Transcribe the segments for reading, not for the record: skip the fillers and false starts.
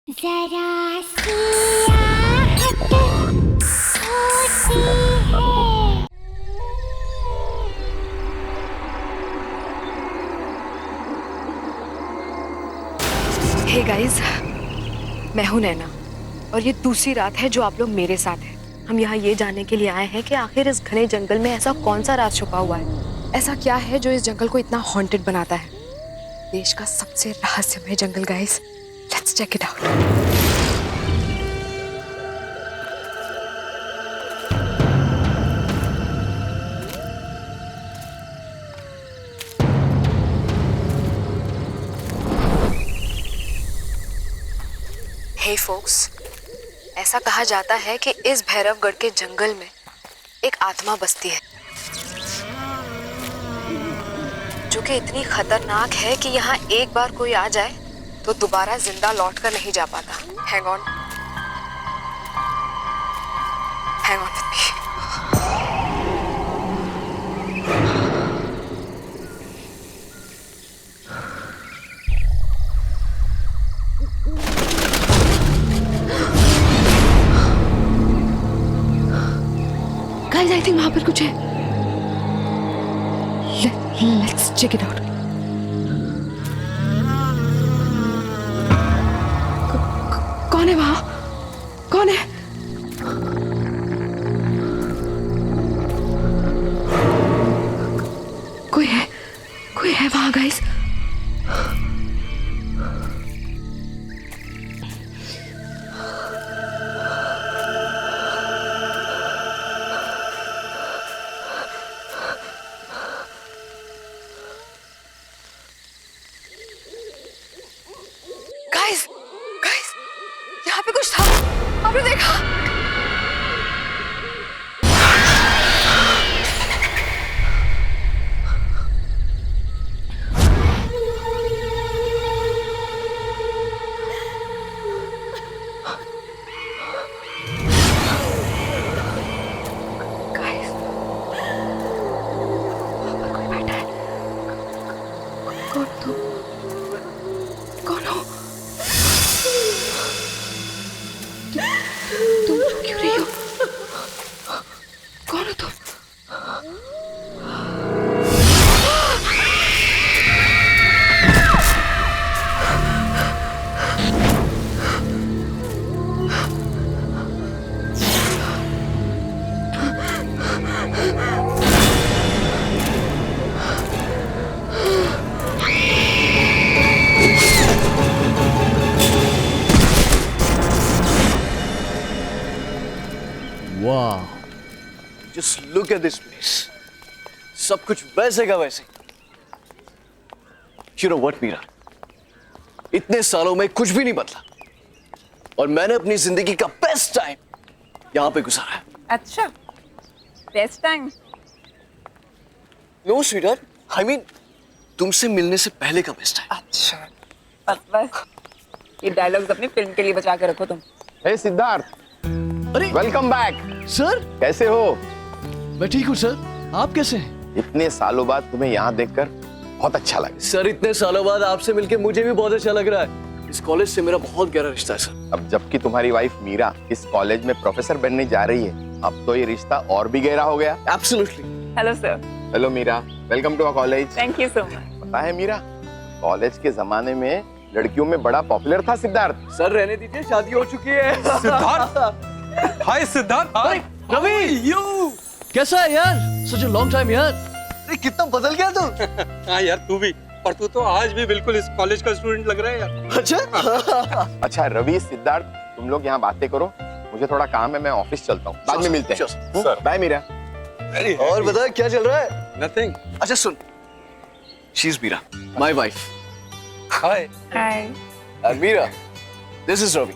जरा सी आहट होती है। हे गाइस, मैं हूं नैना और ये दूसरी रात है जो आप लोग मेरे साथ हैं। हम यहाँ ये जानने के लिए आए हैं कि आखिर इस घने जंगल में ऐसा कौन सा राज छुपा हुआ है। ऐसा क्या है जो इस जंगल को इतना हॉन्टेड बनाता है। देश का सबसे रहस्यमय जंगल guys, let's check it out. Hey folks, ऐसा कहा जाता है कि इस भैरवगढ़ के जंगल में एक आत्मा बसती है जो कि इतनी खतरनाक है कि यहाँ एक बार कोई आ जाए तो दोबारा जिंदा लौट कर नहीं जा पाता। Hang on with me. Guys, I think वहां पर कुछ है। Let's check it out. कौन है वहां? कौन है? कोई है वहां गाइस। गाइस, यहाँ पे कुछ था। आपने देखा? गाइस, वहाँ पर कोई बैठा है। कौन तुम? कौन हो? तुम क्यों रही हो? कौन हो तुम? वाह, Just look at this place. सब कुछ वैसे का वैसे। You know what, Meera? इतने सालों में कुछ भी नहीं बदला और मैंने अपनी जिंदगी का बेस्ट टाइम यहाँ पे गुजारा है। अच्छा, best time? No, sweetheart. I mean, तुमसे मिलने से पहले का बेस्ट टाइम। अच्छा, बस ये डायलॉग्स अपनी फिल्म के लिए बचा के रखो तुम। हे सिद्धार्थ, अरे वेलकम बैक। सर, कैसे हो? मैं ठीक हूँ सर। आप कैसे हैं? इतने सालों बाद तुम्हें यहाँ देखकर बहुत अच्छा लगा। सर, इतने सालों बाद आपसे मिलके मुझे भी बहुत अच्छा लग रहा है। इस कॉलेज से मेरा बहुत गहरा रिश्ता है सर। अब जबकि तुम्हारी वाइफ मीरा इस कॉलेज में प्रोफेसर बनने जा रही है, अब तो ये रिश्ता और भी गहरा हो गया। Absolutely. Hello sir. Hello Meera, welcome to our college. Thank you so much. पता है मीरा, कॉलेज के जमाने में लड़कियों में बड़ा पॉपुलर था सिद्धार्थ। सर रहने दीजिए, शादी हो चुकी है। सिद्धार्थ, हाय सिद्धार्थ। अरे रवि, यू कैसा है यार? Such a long time यार। अरे कितना बदल गया तू। हाँ यार, तू भी। पर तू तो आज भी बिल्कुल इस कॉलेज का स्टूडेंट लग रहा है यार। अच्छा। अच्छा रवि, सिद्धार्थ, तुम लोग यहाँ बातें करो, मुझे थोड़ा काम है, मैं ऑफिस चलता हूँ, बाद में मिलते हैं। सर। बाय मीरा। और बता क्या चल रहा है? नथिंग। अच्छा सुन, she is Meera, my wife. Hi. Hi. And Meera, this is Ravi.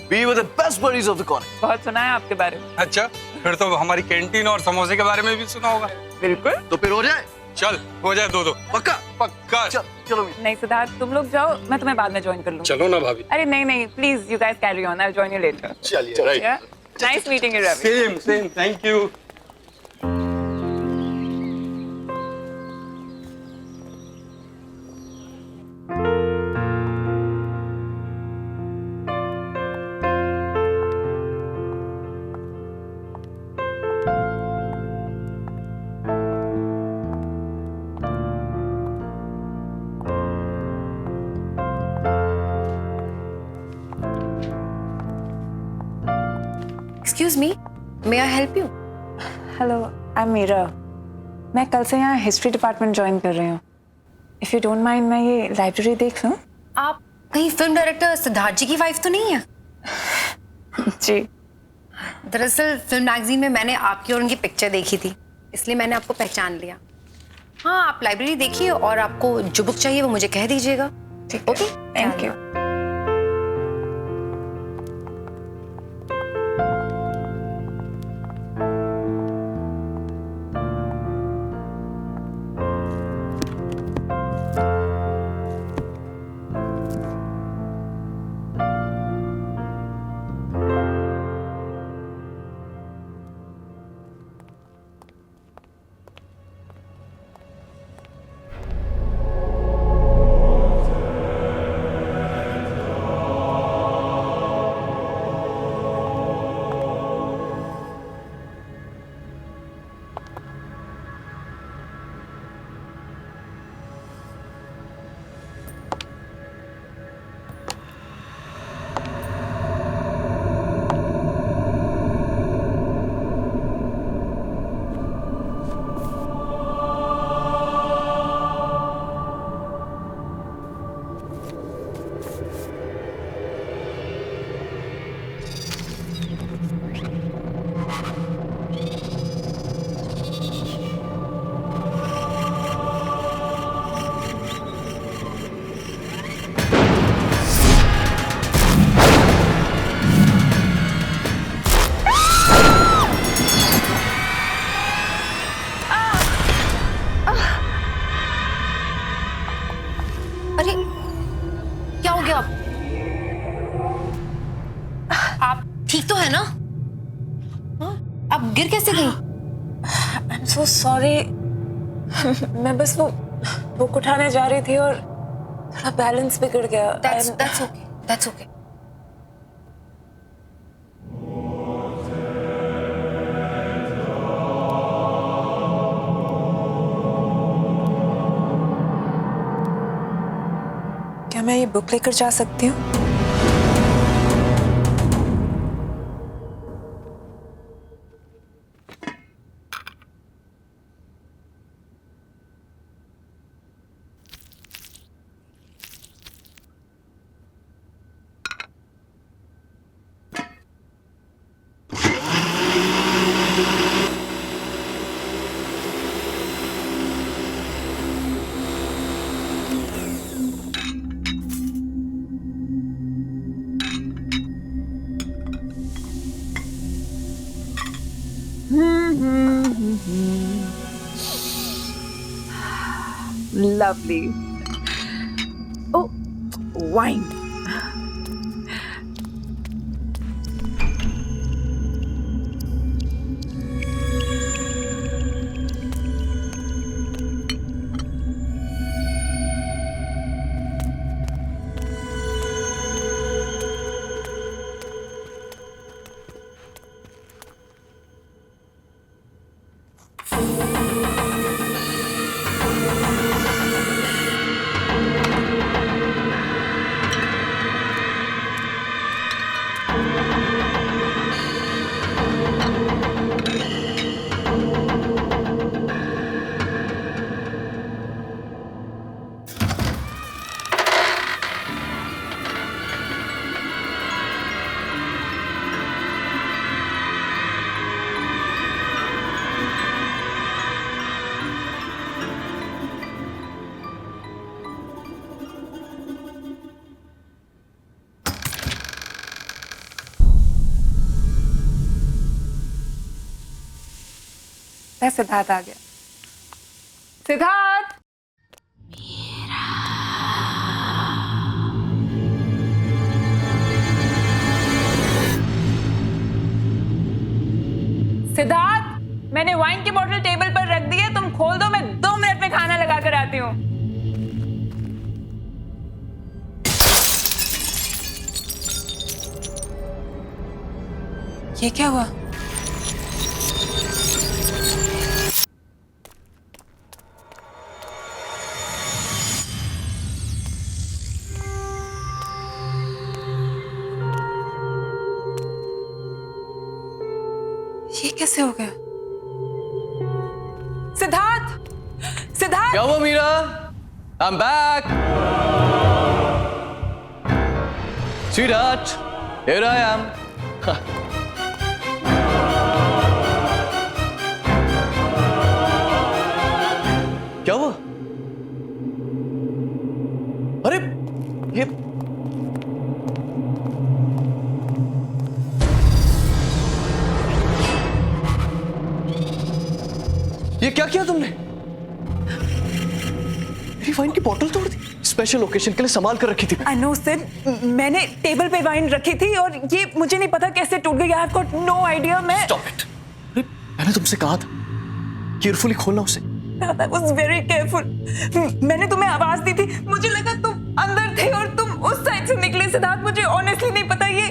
We were the best buddies of the college. बहुत सुना है आपके बारे में। अच्छा, फिर तो हमारी कैंटीन और समोसे के बारे में भी सुना होगा। बिल्कुल। तो फिर हो जाए? चल, हो जाए दो। पक्का? पक्का। चलो मीरा। नहीं सिद्धार्थ, तुम लोग जाओ, मैं तुम्हें बाद में ज्वाइन कर लूँ। चलो ना भाभी। अरे नहीं, please you guys carry on, I will join you later. चलिए, right. Nice meeting you Ravi. Same, thank you. Excuse me, may I help you? Hello, I am Meera. मैं कल से यहाँ हिस्ट्री डिपार्टमेंट ज्वाइन कर रही हूँ। इफ यू डोंट माइंड, मैं ये लाइब्रेरी देख लूँ? आप कहीं फिल्म डायरेक्टर सिद्धार्थ जी की वाइफ तो नहीं है? जी। दरअसल फिल्म मैगजीन में मैंने आपकी और उनकी पिक्चर देखी थी, इसलिए मैंने आपको पहचान लिया। हाँ, आप लाइब्रेरी देखिए और आपको जो बुक चाहिए वो मुझे कह दीजिएगा। ठीक है, ओके, थैंक यू। अरे क्या हो गया? आप ठीक तो है ना? हाँ? आप गिर कैसे गई? I am so sorry. मैं बस वो बुक उठाने जा रही थी और थोड़ा बैलेंस बिगड़ गया। That's okay. That's okay. क्या मैं ये बुक लेकर जा सकती हूँ? Lovely. Oh, wine. सिद्धार्थ आ गया। सिद्धार्थ! सिद्धार्थ, मैंने वाइन की बोतल टेबल पर रख दी है, तुम खोल दो, मैं 2 मिनट में खाना लगा कर आती हूँ। ये क्या हुआ? ये कैसे हो गया? सिद्धार्थ, सिद्धार्थ! क्या हुआ Meera? I am back. Sweetheart, here I am. क्या हुआ? अरे ये क्या किया तुमने? मेरी वाइन की बोतल तोड़ दी। स्पेशल ओकेजन के लिए संभाल कर रखी थी। I know सर, मैंने टेबल पे वाइन रखी थी और ये मुझे नहीं पता कैसे टूट गई। I've got no idea। मैं Stop it. अरे मैंने तुमसे कहा था केयरफुली खोलना उसे। I was very careful। मैंने तुम्हें आवाज दी थी, मुझे लगा तुम अंदर थे और तुम उस साइड से निकले। सिद्धार्थ, मुझे ऑनेस्टली नहीं पता ये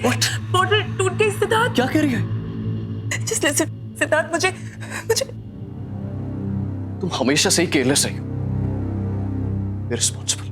बोतल टूट गई। सिद्धार्थ, क्या कह रही है? Just listen, सिद्धार्थ, मुझे तुम हमेशा से ही केयरलेस रही हो, इररिस्पॉन्सिबल।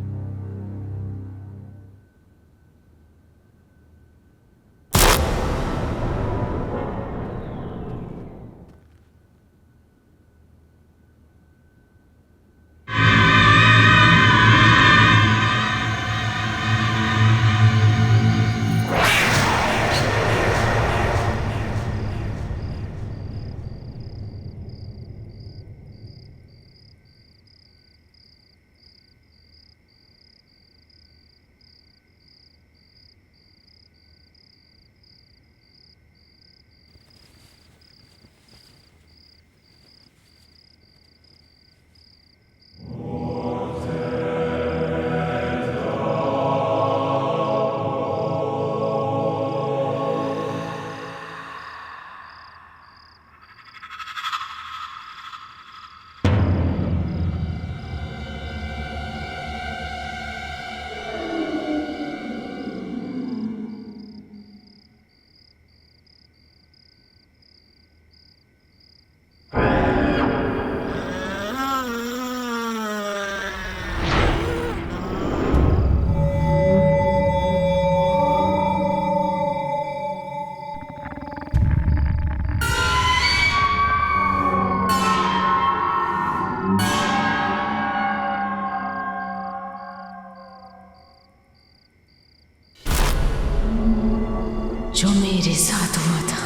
जो मेरे साथ हुआ था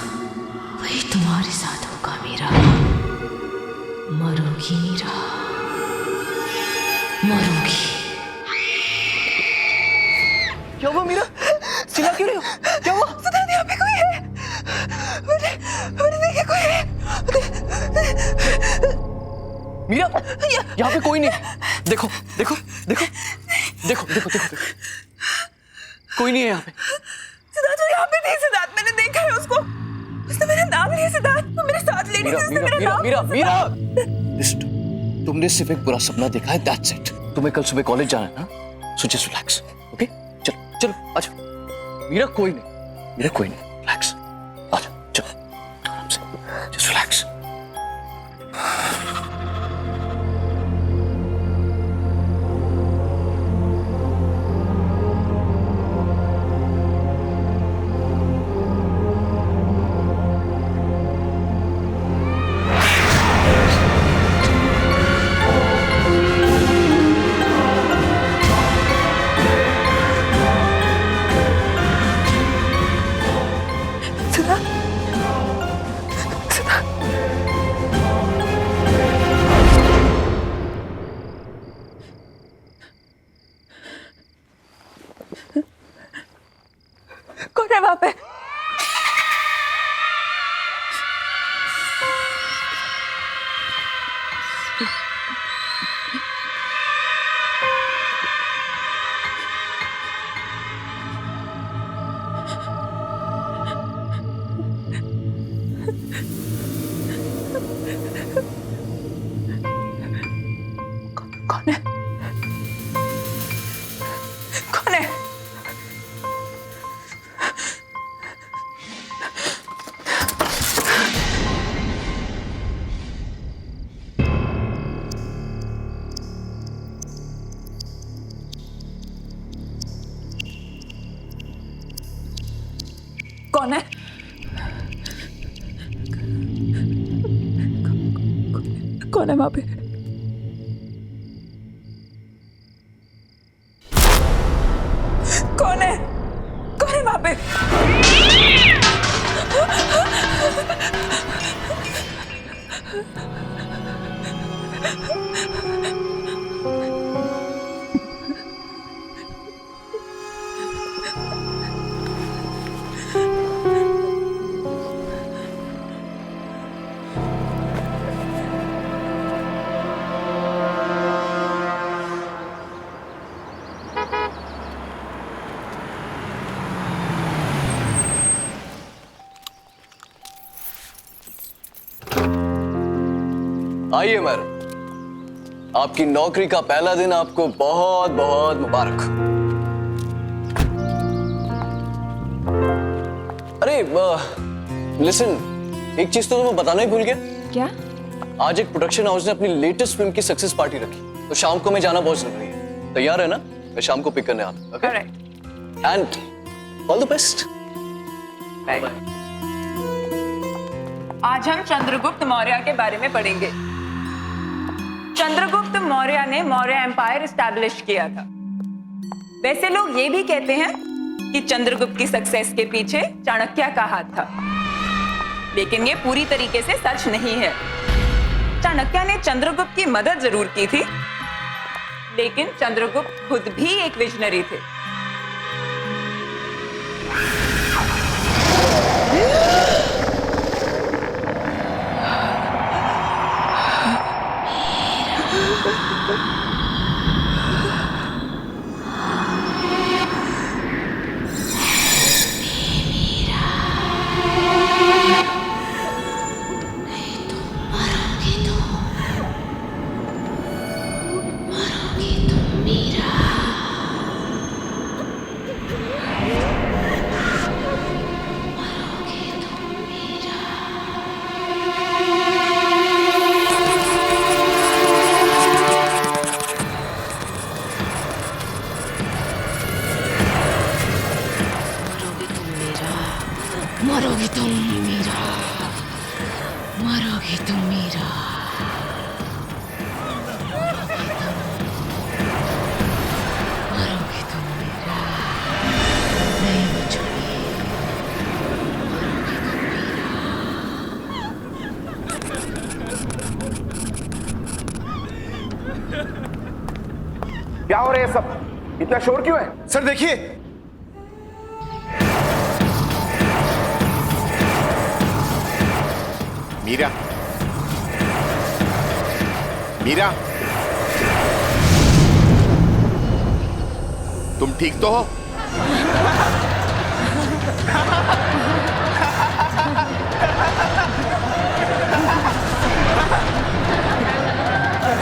वही तुम्हारे साथ होगा मीरा। मरोगी मीरा, मरोगी। क्या हुआ मीरा? चिल्ला क्यों रही हो? क्या हुआ? सिद्धार्थ, यहाँ पे कोई है। मैंने देखा कोई है। मीरा, यहाँ पे कोई नहीं। देखो देखो देखो देखो देखो देखो, कोई नहीं है यहाँ पे। सिद्धार्थ, वो यहाँ पे नहीं। सिद्धार्थ, मैंने देखा है उसको। उसने मेरा नाम लिया। सिद्धार्थ, वो मेरे साथ लेडी थी, उसने मेरा नाम लिया। मीरा, लिस्ट, तुमने सिर्फ एक बुरा सपना देखा है, दैट्स इट। तुम्हें कल सुबह कॉलेज जाना है ना, सो जस्ट रिलैक्स, ओके? चलो चलो आजा। मीरा कोई नहीं, मीरा कोई नहीं, रिलैक्स, आजा, चलो आराम से, जस्ट रिलैक्स। कौन है वहां पे? कौन है? कौन है? कौन है? कौन है वहां पे? कौन है? कौन है वहां पे? आइए मैडम, आपकी नौकरी का पहला दिन आपको बहुत बहुत मुबारक। अरे लिसन, एक चीज तो मैं बताना ही भूल गया। क्या? आज एक प्रोडक्शन हाउस ने अपनी लेटेस्ट फिल्म की सक्सेस पार्टी रखी, तो शाम को मैं जाना बहुत जरूरी है। तैयार है ना? मैं शाम को पिक करने आता हूं। Okay? And all the best. आज हम चंद्रगुप्त मौर्य के बारे में पढ़ेंगे। चंद्रगुप्त मौर्य ने मौर्य एम्पायर एस्टैब्लिश किया था। वैसे लोग ये भी कहते हैं कि चंद्रगुप्त की सक्सेस के पीछे चाणक्य का हाथ था, लेकिन ये पूरी तरीके से सच नहीं है। चाणक्य ने चंद्रगुप्त की मदद जरूर की थी, लेकिन चंद्रगुप्त खुद भी एक विजनरी थे। मरोगे तुम मीरा, मरोगे तुम मीरा। मरोगे तुम मीरा, नहीं बचोगे। क्या हो रहा है सब? इतना शोर क्यों है? सर देखिए, मीरा, मीरा, तुम ठीक तो हो?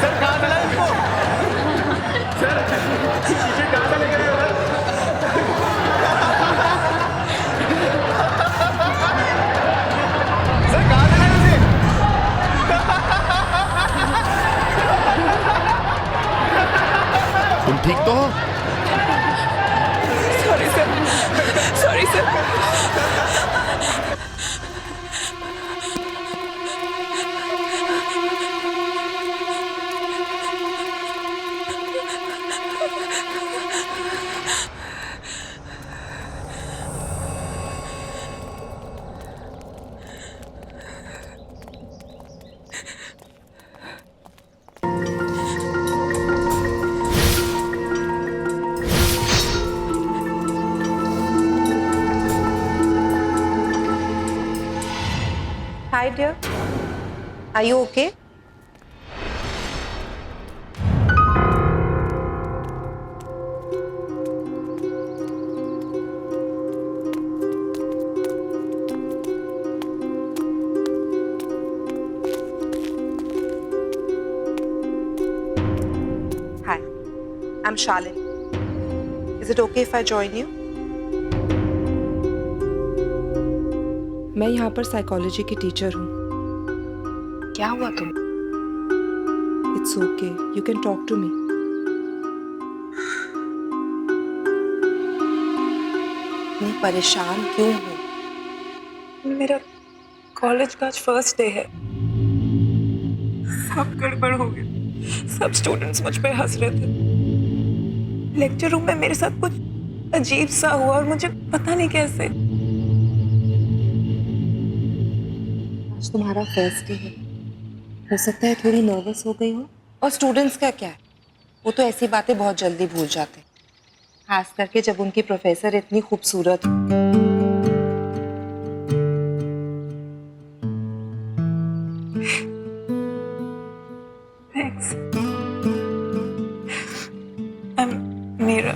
सर कहाँ चला इसको? सर शीशे कहाँ से लेकर आए? सर कहाँ चला इसे? तुम ठीक तो हो? Sorry sir, sorry sir. Hi dear, are you okay? Hi, I'm Shalin. Is it okay if I join you? मैं यहाँ पर साइकोलॉजी की टीचर हूँ। क्या हुआ तुम? It's okay, you can talk to me. मैं परेशान क्यों हूँ? मेरा कॉलेज का आज फर्स्ट डे है। सब गड़बड़ हो गया। सब स्टूडेंट्स मुझ पे हंस रहे थे। लेक्चर रूम में मेरे साथ कुछ अजीब सा हुआ और मुझे पता नहीं कैसे। आज तुम्हारा फर्स्ट डे है, हो सकता है थोड़ी नर्वस हो गई हो। और स्टूडेंट्स का क्या है, वो तो ऐसी बातें बहुत जल्दी भूल जाते हैं, खास करके जब उनकी प्रोफेसर इतनी खूबसूरत हो। Thanks. I'm Meera.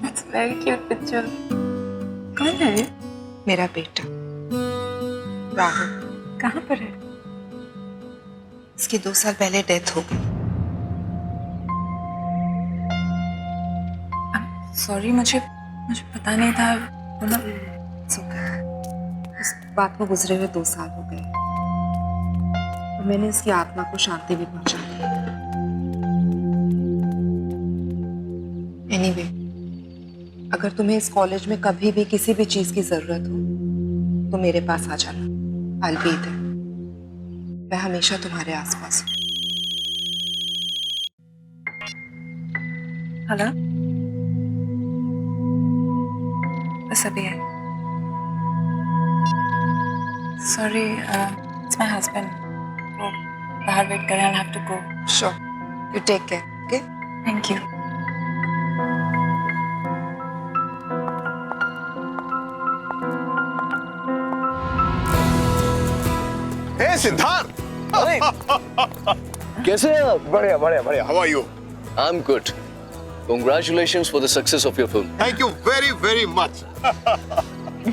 That's a very cute picture. कौन है ये? मेरा बेटा राहुल, कहाँ पर है? इसकी 2 साल पहले डेथ हो गई। सॉरी, मुझे पता नहीं था। इस बात को गुजरे हुए 2 साल हो गए और मैंने इसकी आत्मा को शांति भी पहुंचा दी। एनीवे, अगर तुम्हें इस कॉलेज में कभी भी किसी भी चीज की जरूरत हो तो मेरे पास आ जाना। I'll be there. मैं हमेशा तुम्हारे आसपास हूँ। हेलो, बस अभी है। Sorry, it's my husband. वो बाहर वेट कर रहे हैं। I'll have to go. Sure. You take care. Okay? Thank you. Hey Siddharth, कैसे हैं आप? बढ़िया बढ़िया बढ़िया। How are you? I'm good. Congratulations for the success of your film. Thank you very very much.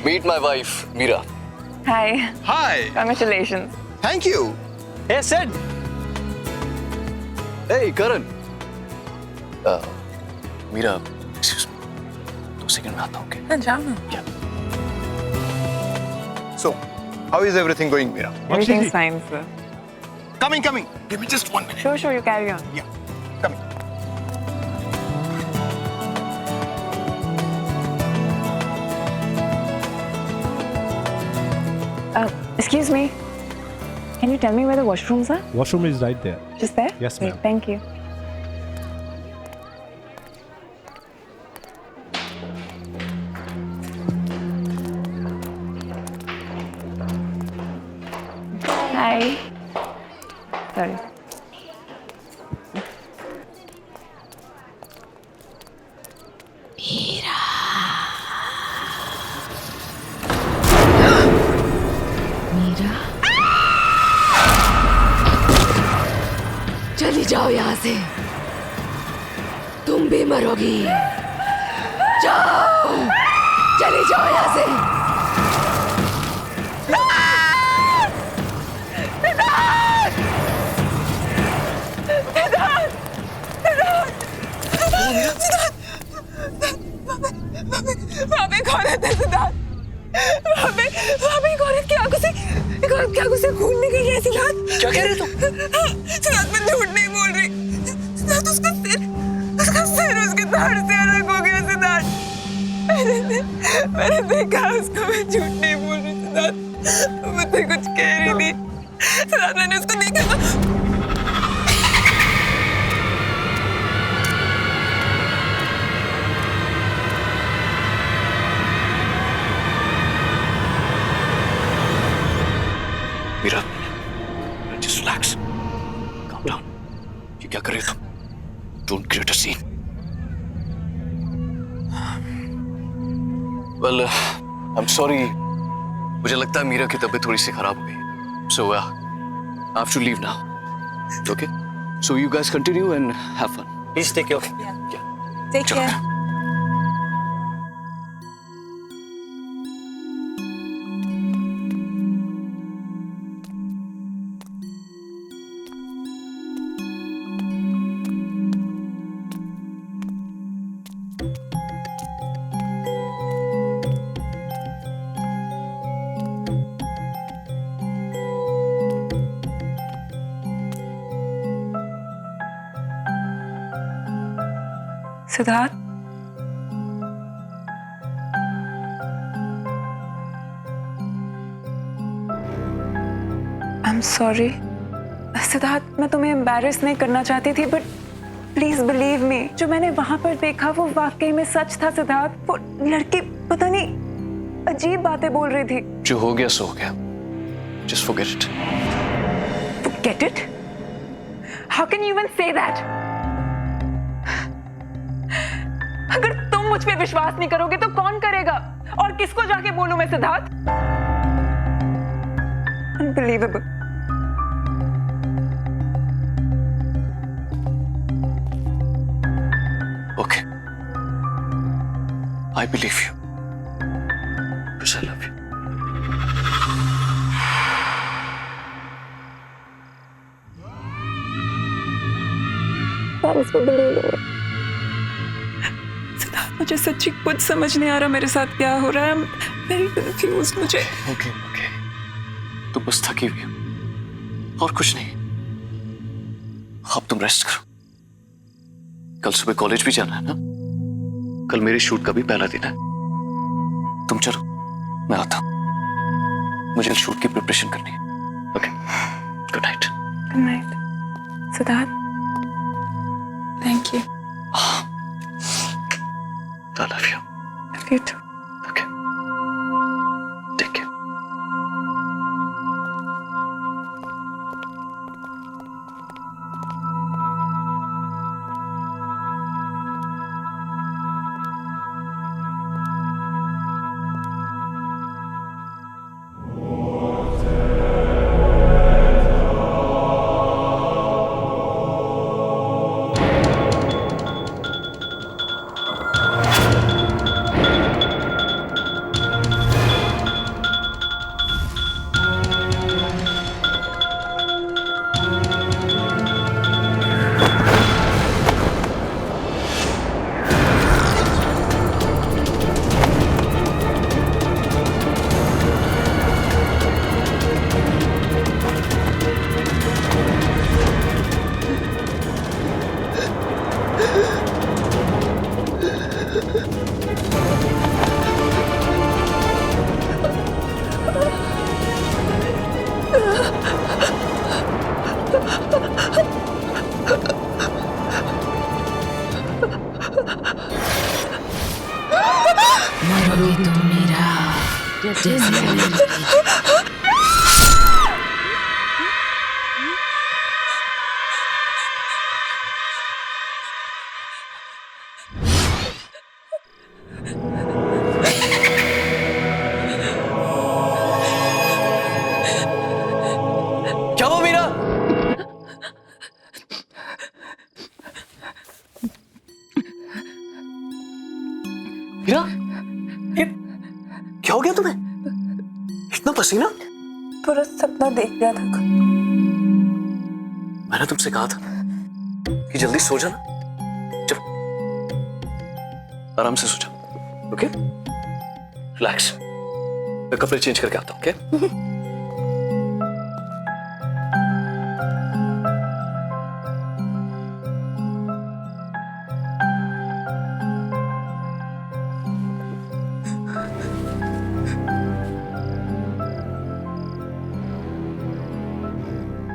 Meet my wife, Meera. Hi. Hi. Congratulations. Thank you. Hey, Sid. Hey, Karan. Meera, excuse me. 2 second में आता हूँ, okay? हाँ, जाओ ना। So, how is everything going, Meera? Everything's fine, sir. Coming. Give me just 1 minute. Sure, you carry on. Yeah, coming. Excuse me. Can you tell me where the washrooms are? Washroom is right there. Just there? Yes, Great, ma'am. thank you. Hi. Sorry. Meera, चली जाओ यहाँ से, तुम भी मरोगी। जाओ, चली जाओ यहाँ से। वहाँ पे एक औरत है सिद्धार्थ। वहाँ पे एक औरत की आंखों से खून निकल रहा है सिद्धार्थ। क्या कह रहे तुम? सिद्धार्थ, मैं झूठ नहीं बोल रही। सिद्धार्थ, उसका सिर उसके धड़ से अलग हो गया सिद्धार्थ। मैंने देखा उसको, मैं झूठ नहीं बोल रही सिद्धार्थ। मैं तो कुछ कह रही थी सिद्धार्थ, मैंने उसको देखा। Meera, just relax. Calm down. ये क्या कर रहे हो तुम? Don't create a scene. Well, I'm sorry. मुझे लगता है मीरा की तबीयत थोड़ी सी खराब हो गई. So, I have to leave now. Okay? So you guys continue and have fun. Please take care. Yeah. Take चलो. care. सिद्धार्थ, सॉरी सिद्धार्थ, मैं तुम्हें एम्बैरेस नहीं करना चाहती थी, बट प्लीज बिलीव मी, जो मैंने वहां पर देखा वो वाकई में सच था सिद्धार्थ। वो लड़की पता नहीं अजीब बातें बोल रही थी। जो हो गया सो हो गया, just forget it. Forget it? How can you even say that? अगर तुम मुझ पे विश्वास नहीं करोगे तो कौन करेगा? और किसको जाके बोलूं मैं Siddharth? Unbelievable. Okay. I believe you. Because I love you. Siddharth, मुझे सच्ची कुछ समझ नहीं आ रहा मेरे साथ क्या हो रहा है। I'm very confused। मुझे Okay. तो बस थकी हुई हो और कुछ नहीं। अब तुम रेस्ट करो, कल सुबह कॉलेज भी जाना है ना। कल मेरे शूट का भी पहला दिन है। तुम चलो, मैं आता हूं, मुझे शूट की प्रिपरेशन करनी है। Okay, good night. Good night Siddharth, thank you. I love you. Love you too. Okay. Take care. मरोगे तुम मेरा जैसे क्या हुआ मीरा? मीरा, ये क्या हो गया तुम्हें? इतना पसीना? पूरा सपना देख लिया था। मैंने तुमसे कहा था कि जल्दी सो जाना। चलो, आराम से सो जाओ। Okay, relax. मैं कपड़े चेंज करके आता हूँ। ओके?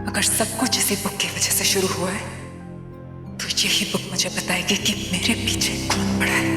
अगर सब कुछ इसी बुक की वजह से शुरू हुआ है तो यही बुक मुझे बताएगी कि मेरे पीछे कौन पड़ा है।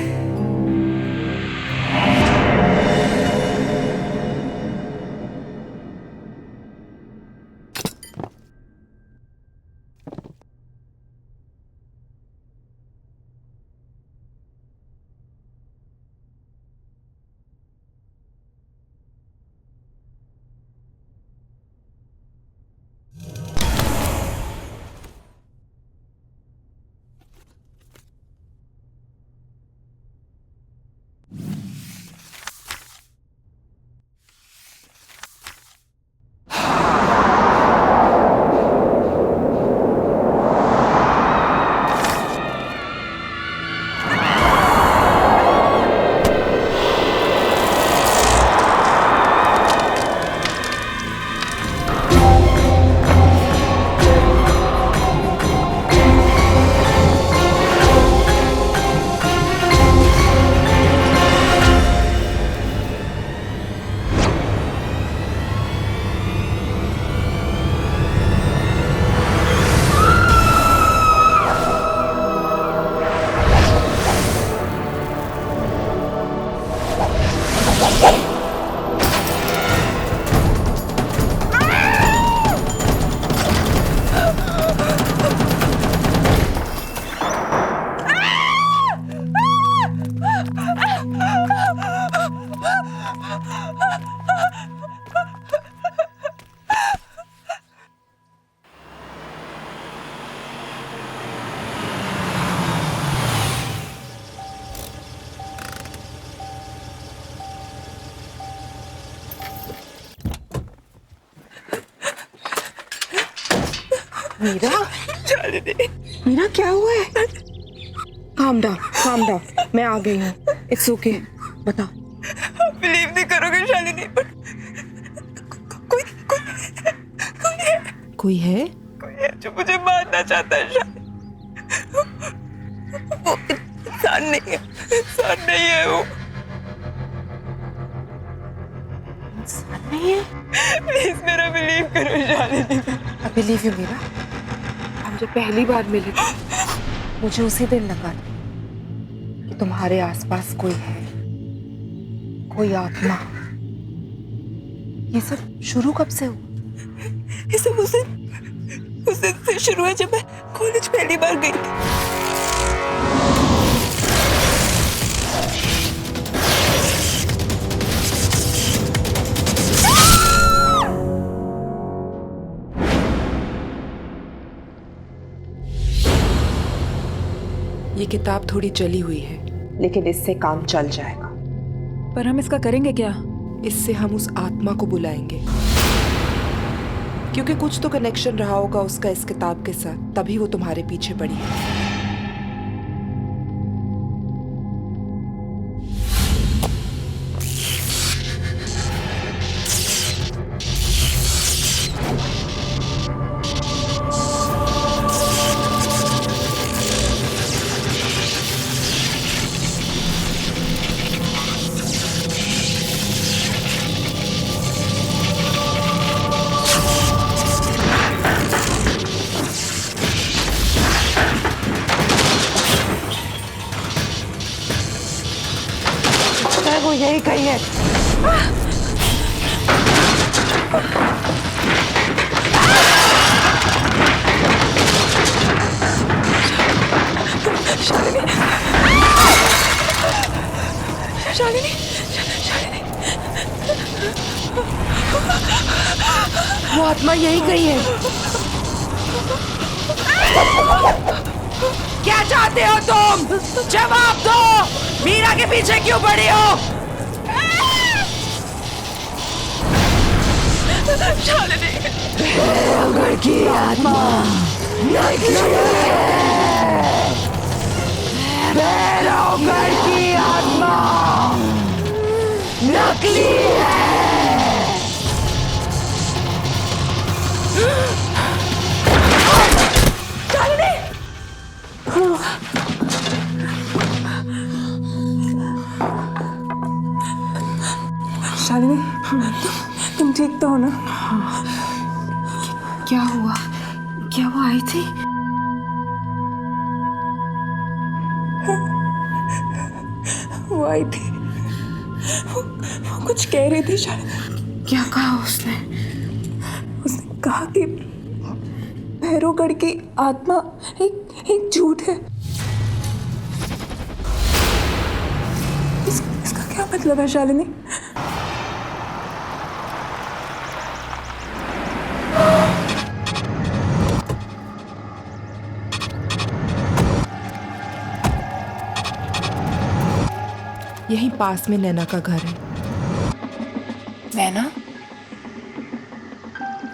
मीरा, मीरा क्या हुआ है? काम डाउन, मैं आ गई हूँ। इट्स ओके, बता। बिलीव नहीं करोगे शालिनी, पर कोई है? कोई है जो मुझे मारना चाहता है शालिनी। वो इंसान नहीं है वो। इंसान नहीं है? प्लीज मेरा बिलीव करो Shalini. I believe you Meera. हम जब पहली बार मिले थे, मुझे उसी दिन लगा कि तुम्हारे आसपास कोई है, कोई आत्मा। ये सब शुरू कब से हुआ? ये सब उस दिन से शुरू है जब मैं कॉलेज पहली बार गई थी। ये किताब थोड़ी जली हुई है, लेकिन इससे काम चल जाएगा। पर हम इसका करेंगे क्या? इससे हम उस आत्मा को बुलाएंगे, क्योंकि कुछ तो कनेक्शन रहा होगा उसका इस किताब के साथ, तभी वो तुम्हारे पीछे पड़ी है। वो यही कही है। शालिनी, वो आत्मा यही कही है। क्या चाहते हो तुम? जवाब दो। मीरा के पीछे क्यों पड़ी हो? भैरवगढ़ की आत्मा भैरवगढ़ की आत्मा नकली है। शालिनी, तुम ठीक तो हो ना? क्या हुआ? क्या वो आई थी? वो आई थी, वो कुछ कह रही थी शालिनी। क्या कहा उसने? उसने कहा कि भैरवगढ़ की आत्मा एक झूठ है। इसका क्या मतलब है शालिनी? यहीं पास में नैना का घर है। नैना?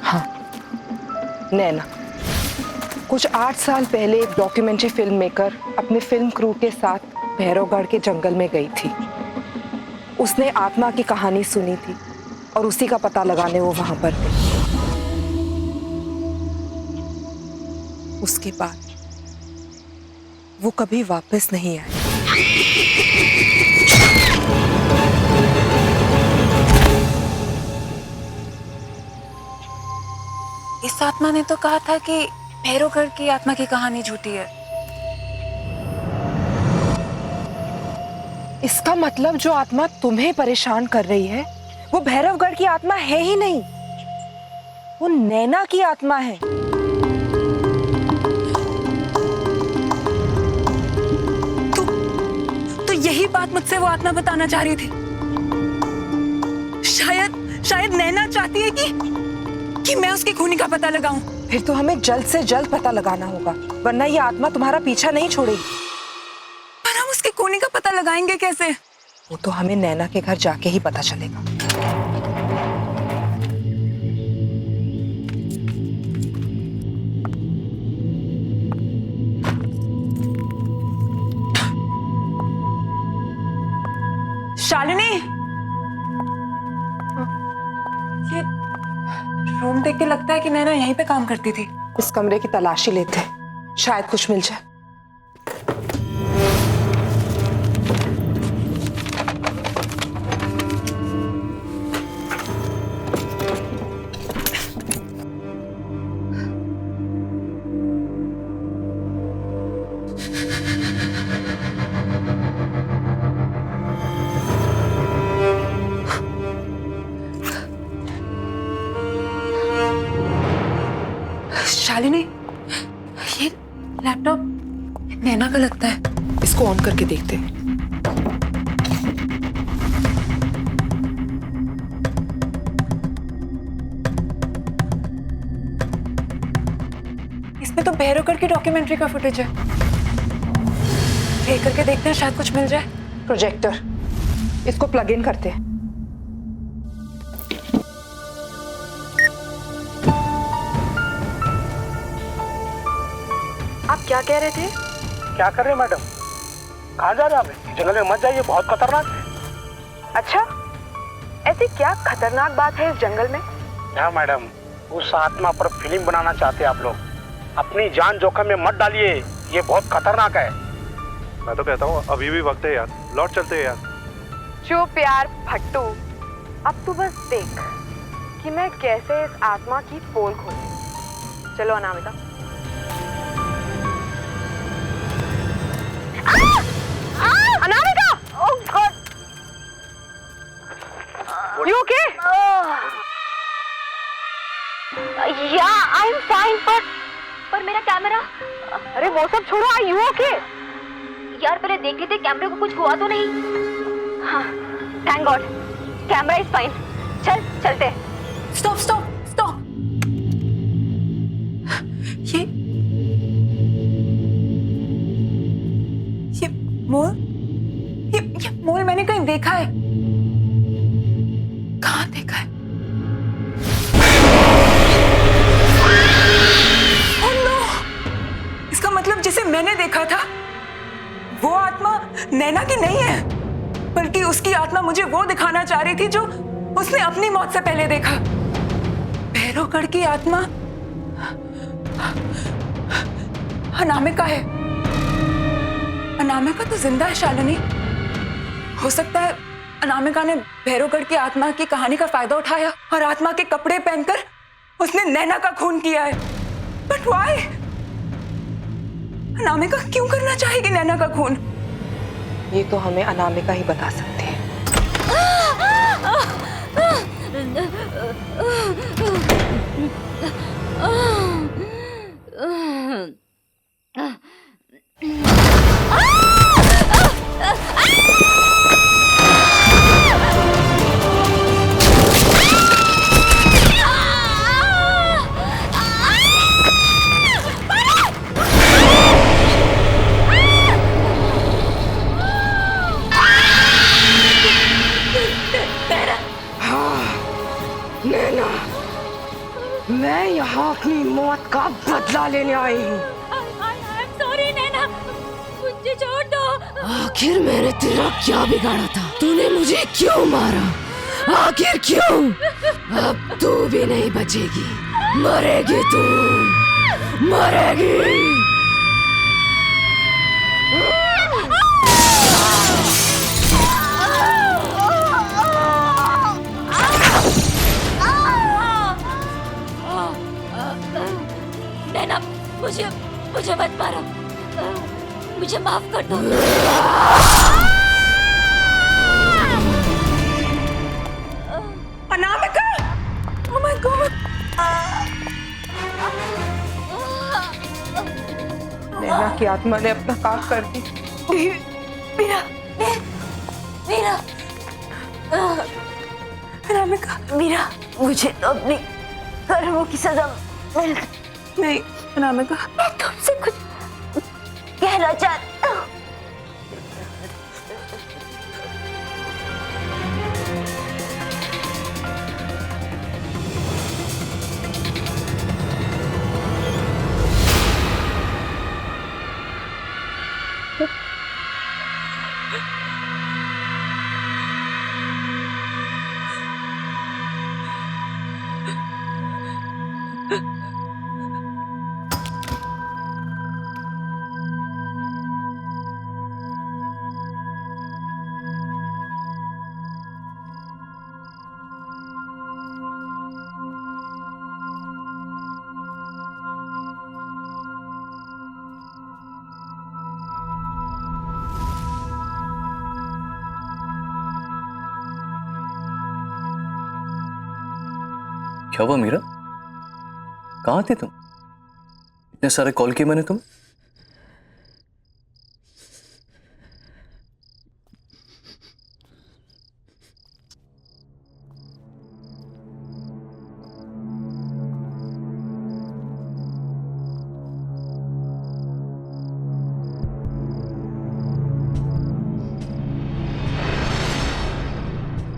हाँ, नैना कुछ 8 साल पहले एक डॉक्यूमेंट्री फिल्म मेकर अपनी फिल्म क्रू के साथ भैरवगढ़ के जंगल में गई थी। उसने आत्मा की कहानी सुनी थी और उसी का पता लगाने वो वहां पर थे। उसके बाद वो कभी वापस नहीं आए। इस आत्मा ने तो कहा था कि भैरवगढ़ की आत्मा की कहानी झूठी है। इसका मतलब जो आत्मा तुम्हें परेशान कर रही है वो भैरवगढ़ की आत्मा है ही नहीं, वो नैना की आत्मा है। तो यही बात मुझसे वो आत्मा बताना चाह रही थी। शायद नैना चाहती है कि मैं उसकी खूनी का पता लगाऊं। फिर तो हमें जल्द से जल्द पता लगाना होगा, वरना ये आत्मा तुम्हारा पीछा नहीं छोड़ेगी। पर हम उसकी खूनी का पता लगाएंगे कैसे? वो तो हमें नैना के घर जाके ही पता चलेगा। शालिनी, ये रूम देख के लगता है कि नैना यहीं पे काम करती थी। इस कमरे की तलाशी लेते, शायद कुछ मिल जाए। शालिनी, ये लैपटॉप नैना का लगता है। इसको ऑन करके देखते हैं। इसमें तो भैरवगढ़ की डॉक्यूमेंट्री का फुटेज है। प्ले करके देखते हैं, शायद कुछ मिल जाए। प्रोजेक्टर, इसको प्लग इन करते हैं। आप क्या कह रहे थे? क्या कर रहे हैं मैडम? कहाँ जा रहे हैं आप? जंगल में मत जाइए, बहुत खतरनाक है। अच्छा, ऐसी क्या खतरनाक बात है इस जंगल में? क्या मैडम, उस आत्मा पर फिल्म बनाना चाहते हैं आप लोग। अपनी जान जोखिम में मत डालिए, ये बहुत खतरनाक है। मैं तो कहता हूँ अभी भी वक्त है यार, लौट चलते हैं यार। चुप यार फट्टू, अब तू बस देख कि मैं कैसे इस आत्मा की पोल खोलूं। चलो Anamika. Anamika! Oh God! You okay? Yeah, I'm fine, पर मेरा कैमरा। अरे वो सब छोड़ो, Are you okay? यार पहले देख लेते कैमरे को कुछ हुआ तो नहीं। हाँ, thank God, camera is fine. चल चलते। Stop stop stop. ये मोर, ये मोर मैंने कहीं देखा है। कहाँ देखा है? Oh no! इसका मतलब जिसे मैंने देखा था वो आत्मा नैना की नहीं है, बल्कि उसकी आत्मा मुझे वो दिखाना चाह रही थी जो उसने अपनी मौत से पहले देखा। भैरवगढ़ की आत्मा अनामिका है। अनामिका तो जिंदा है शालिनी। हो सकता है अनामिका ने भैरवगढ़ की आत्मा की कहानी का फायदा उठाया और आत्मा के कपड़े पहनकर उसने नैना का खून किया है। But why? अनामिका क्यों करना चाहेगी नैना का खून? ये तो हमें अनामिका ही बता सकती है। मैं यहाँ अपनी मौत का बदला लेने आई हूँ। सॉरी नैना, मुझे छोड़ दो। आखिर मैंने तेरा क्या बिगाड़ा था? तूने मुझे क्यों मारा? आखिर क्यों? अब तू भी नहीं बचेगी, मरेगी तू, मरेगी। नैना, मुझे मत मारो, मुझे माफ कर दो। अनामिका! Oh my God! नैना की आत्मा ने अपना काम कर दी। मीरा, मीरा, अनामिका, मीरा, मुझे तो अपनी कर्मों की सजा मिल गई। नहीं अनामिका, मैं तुमसे कुछ कहना चाहता हूँ। क्या हुआ मीरा? कहाँ थे तुम? इतने सारे कॉल किए मैंने तुम।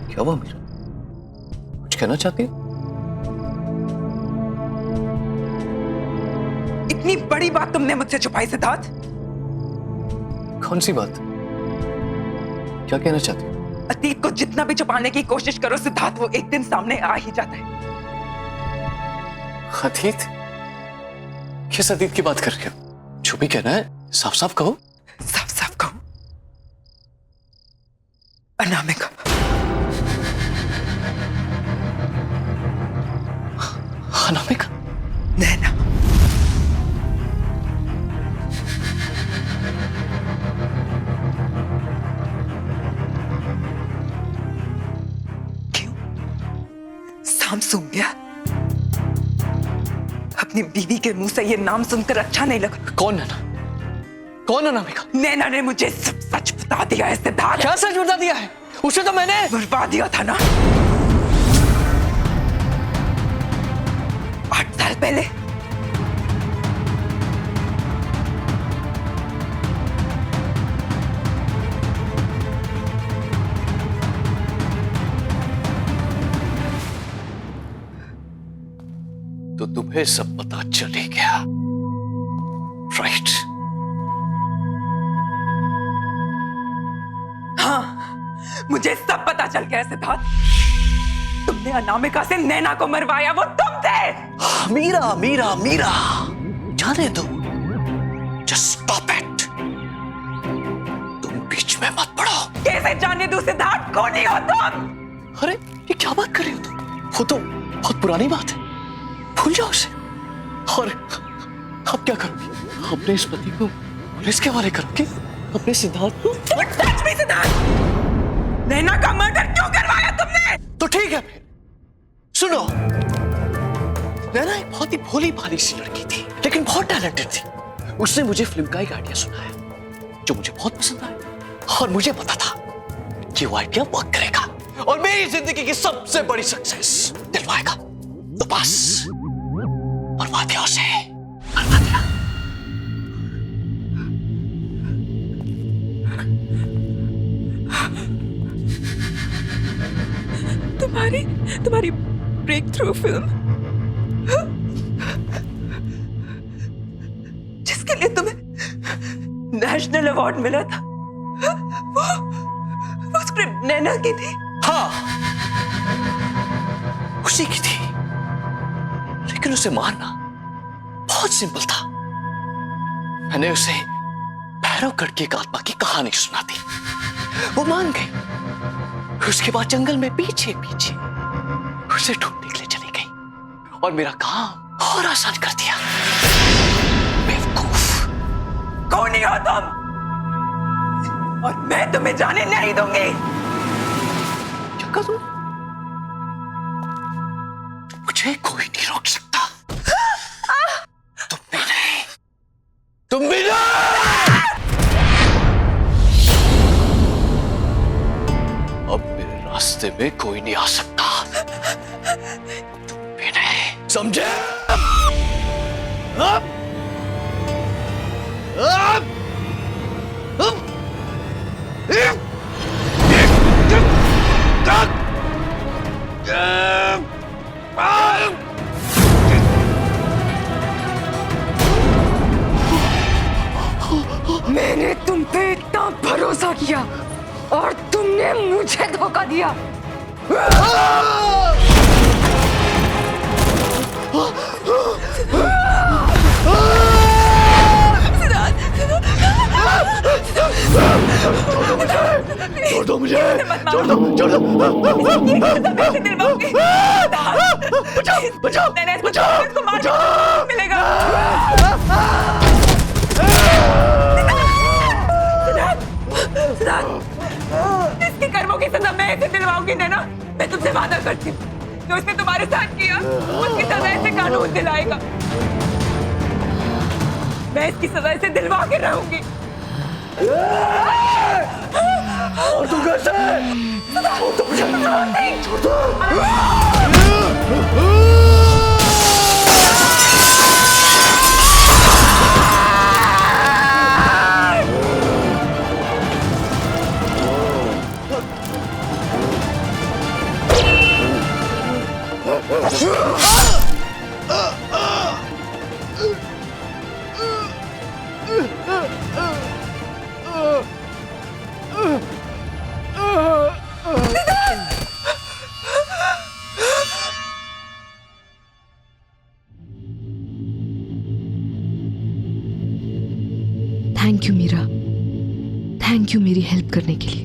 क्या हुआ मीरा? कुछ कहना चाहती है? इतनी बड़ी बात तुमने मुझसे छुपाई सिद्धार्थ। कौन सी बात? क्या कहना चाहती हो? अतीत को जितना भी छुपाने की कोशिश करो सिद्धार्थ, वो एक दिन सामने आ ही जाता है। अतीत? किस अतीत की बात कर रहे हो? जो भी कहना है साफ साफ कहो। साफ साफ कहो, अनामिका। अनामिका? नैना। क्यों? शाम सूंघ गया? अपनी बीवी के मुंह से ये नाम सुनकर अच्छा नहीं लगा? कौन नैना? कौन अनामिका? नैना ने मुझे सब सच बता दिया है सिद्धार्थ। क्या सच बता दिया है? उसे तो मैंने बुलवा दिया था ना 8 साल पहले। तो तुम्हें सब पता चल ही गया, राइट? हाँ, मुझे सब पता चल गया सिद्धार्थ। तुमने अनामिका से नैना को मरवाया, वो तुम थे। मीरा मीरा मीरा, जाने दो। Just stop it. तुम बीच में मत पड़ो। कैसे जाने दो सिद्धार्थ? कौन ही हो तुम? अरे ये क्या बात कर रही हो तुम? वो तो बहुत पुरानी बात है, भूल जाओ उसे। और अब क्या करोगी? अपने इस पति को पुलिस के हवाले करोगे? अपने सिद्धार्थ को? सच में सिद्धार्थ, नैना का मर्डर क्यों करवाया तुमने? तो ठीक है फिर सुनो, नैना एक बहुत ही भोली भाली सी लड़की थी, लेकिन बहुत टैलेंटेड थी। उसने मुझे फिल्म का एक आइडिया सुनाया जो मुझे बहुत पसंद आया, और मुझे पता था कि वो आइडिया वर्क करेगा और मेरी जिंदगी की सबसे बड़ी सक्सेस दिलवाएगा। तो बस मरवा दिया उसे, मरवा दिया। तुम्हारी ब्रेक थ्रू फिल्म, जिसके लिए तुम्हें नेशनल अवार्ड मिला था, वो स्क्रिप्ट नैना की थी। हाँ, उसी की थी, लेकिन उसे मारना बहुत सिंपल था। मैंने उसे भैरवगढ़ की एक आत्मा की कहानी सुना दी, वो मान गई। उसके बाद जंगल में पीछे पीछे उसे ढूंढने के लिए चली गई और मेरा काम और आसान कर दिया। बेवकूफ। कौन ही हो तुम? और मैं तुम्हें जाने नहीं दूंगी। क्या करूं? मुझे कोई नहीं रोक सकता। तुम भी नहीं, तुम भी नहीं। अब मेरे रास्ते में कोई नहीं आ सकता। तुम भी नहीं, समझे? मैंने तुम पे इतना भरोसा किया और तुमने मुझे धोखा दिया। छोड़ दो मुझे, छोड़ दो, छोड़ दो। बचाओ, बचाओ, बचाओ, बचाओ। मिलेगा। इसके कर्मों की सजा मैं ऐसे दिलवाऊंगी नैना। मैं तुमसे वादा करती हूँ, जो इसने तुम्हारे साथ किया उसकी सजा इसे कानून दिलाएगा। मैं इसकी सजा इसे दिलवा के रहूंगी। और तू कैसे? छोड़ दो मुझे, छोड़ दो। Thank you Meera, thank you मेरी हेल्प करने के लिए।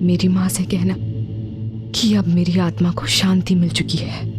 मेरी माँ से कहना कि अब मेरी आत्मा को शांति मिल चुकी है।